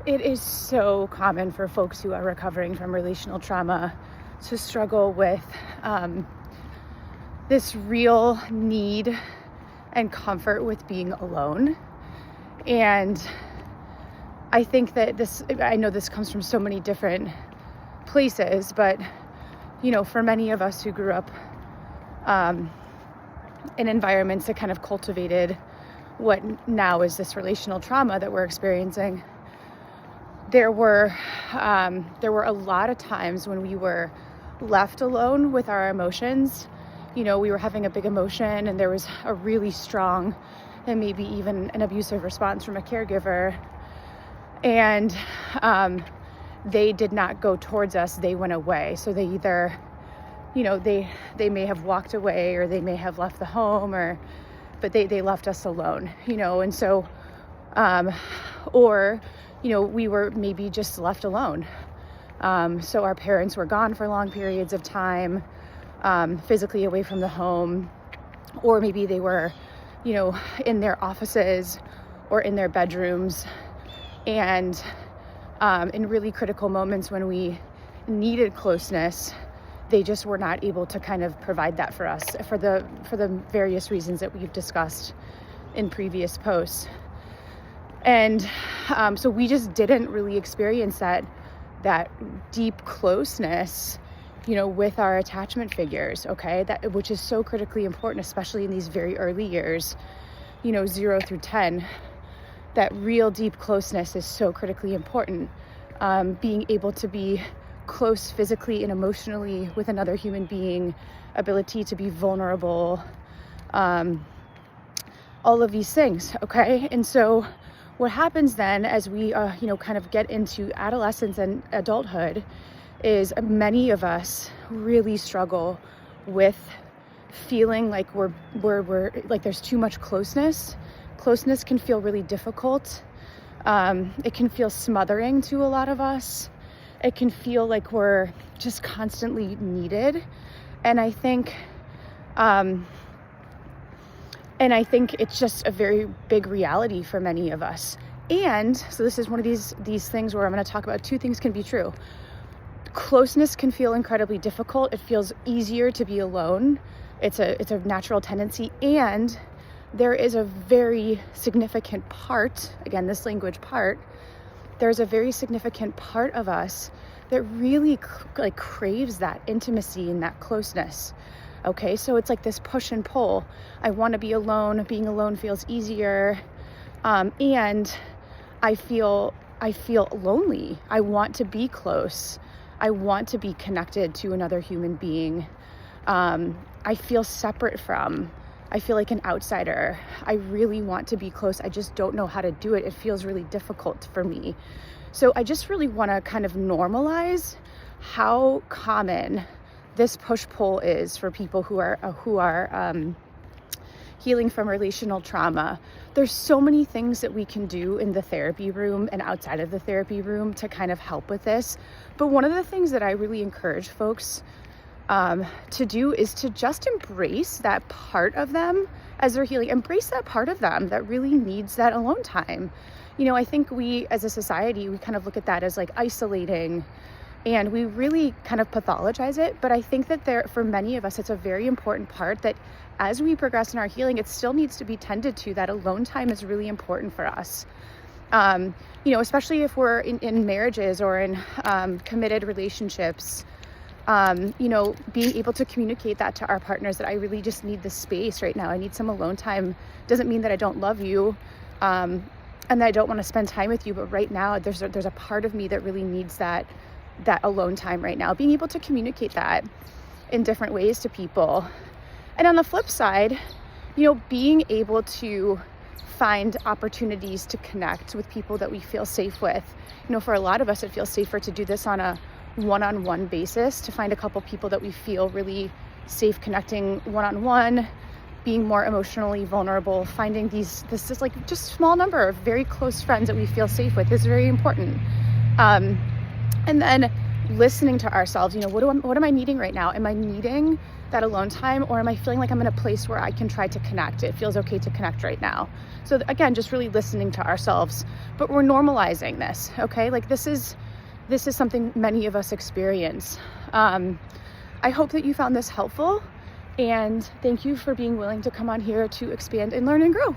It is so common for folks who are recovering from relational trauma to struggle with this real need and comfort with being alone. And I think that I know this comes from so many different places, but, for many of us who grew up in environments that kind of cultivated what now is this relational trauma that we're experiencing, there were a lot of times when we were left alone with our emotions. We were having a big emotion and there was a really strong and maybe even an abusive response from a caregiver. And they did not go towards us, they went away. So they either, they may have walked away or they may have left the home but they left us alone, and so, or, we were maybe just left alone. So our parents were gone for long periods of time, physically away from the home, or maybe they were, in their offices or in their bedrooms. And in really critical moments when we needed closeness, they just were not able to kind of provide that for us for the various reasons that we've discussed in previous posts. And so we just didn't really experience that deep closeness, with our attachment figures, okay? Which is so critically important, especially in these very early years, 0 through 10. That real deep closeness is so critically important. Being able to be close physically and emotionally with another human being, ability to be vulnerable, all of these things, okay? And so what happens then as we, kind of get into adolescence and adulthood is many of us really struggle with feeling like we're like there's too much closeness. Closeness can feel really difficult. It can feel smothering to a lot of us. It can feel like we're just constantly needed. And I think it's just a very big reality for many of us. And so this is one of these things where I'm going to talk about two things can be true. Closeness can feel incredibly difficult. It feels easier to be alone. It's a natural tendency. And there is a very significant part, again, this language part, there's a very significant part of us that really craves that intimacy and that closeness. Okay, so it's like this push and pull. I want to be alone. Being alone feels easier. And I feel lonely. I want to be close. I want to be connected to another human being. I feel separate from. I feel like an outsider. I really want to be close. I just don't know how to do it. It feels really difficult for me. So I just really want to kind of normalize how common this push-pull is for people who are healing from relational trauma. There's so many things that we can do in the therapy room and outside of the therapy room to kind of help with this. But one of the things that I really encourage folks to do is to just embrace that part of them as they're healing. Embrace that part of them that really needs that alone time. I think we as a society, we kind of look at that as like isolating, and we really kind of pathologize it. But I think that for many of us, it's a very important part that as we progress in our healing, it still needs to be tended to. That alone time is really important for us. Especially if we're in marriages or in committed relationships, being able to communicate that to our partners, that I really just need this space right now. I need some alone time. Doesn't mean that I don't love you, and that I don't want to spend time with you. But right now, there's a part of me that really needs that alone time right now. Being able to communicate that in different ways to people. And on the flip side, being able to find opportunities to connect with people that we feel safe with. For a lot of us, it feels safer to do this on a one-on-one basis, to find a couple people that we feel really safe connecting one-on-one, being more emotionally vulnerable, finding this is like just small number of very close friends that we feel safe with is very important. And then listening to ourselves. What am I needing right now? Am I needing that alone time, or am I feeling like I'm in a place where I can try to connect? It feels okay to connect right now. So again, just really listening to ourselves, but we're normalizing this, okay? Like this is something many of us experience. I hope that you found this helpful, and thank you for being willing to come on here to expand and learn and grow.